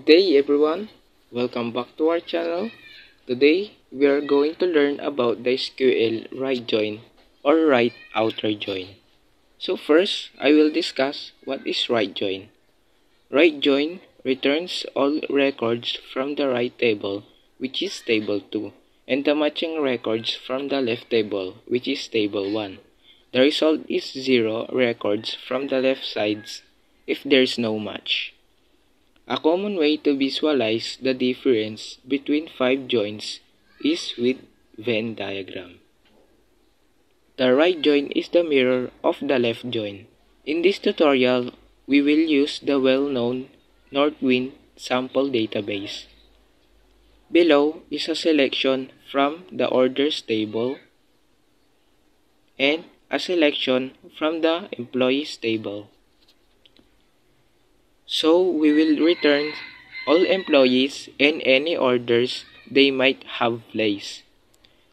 day everyone, welcome back to our channel. Today we are going to learn about the SQL right join or right outer join. So first, I will discuss what is right join. Right join returns all records from the right table, which is table 2, and the matching records from the left table, which is table 1. The result is 0 records from the left sides if there is no match. A common way to visualize the difference between 5 joins is with Venn diagram. The right join is the mirror of the left join. In this tutorial, we will use the well-known Northwind sample database. Below is a selection from the orders table and a selection from the employees table. So we will return all employees and any orders they might have placed.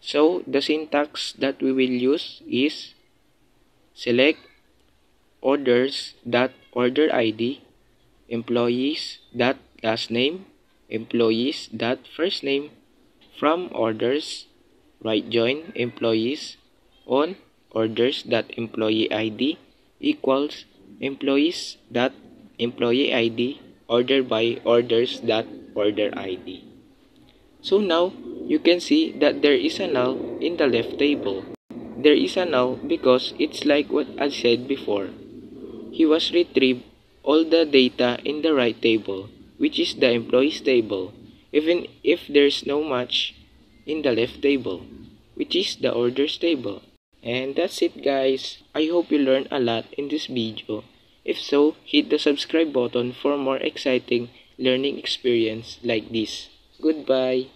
So the syntax that we will use is select orders.order ID, employees.last name, employees.first name from orders, right join employees on orders.employee ID equals employees.employee ID order by orders.order ID. So now you can see that there is a null in the left table. There is a null because it's like what I said before. He was retrieved all the data in the right table, which is the employees table, even if there's no match in the left table, which is the orders table. And that's it guys. I hope you learned a lot in this video. If so, hit the subscribe button for more exciting learning experience like this. Goodbye.